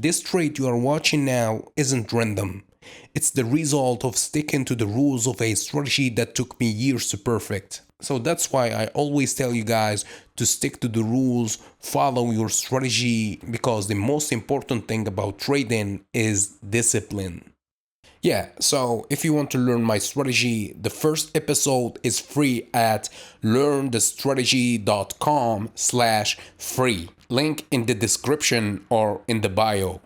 This trade you are watching now isn't random. It's the result of sticking to the rules of a strategy that took me years to perfect. So that's why I always tell you guys to stick to the rules, follow your strategy, because the most important thing about trading is discipline. Yeah, so if you want to learn my strategy, the first episode is free at learnthestrategy.com/free. Link in the description or in the bio.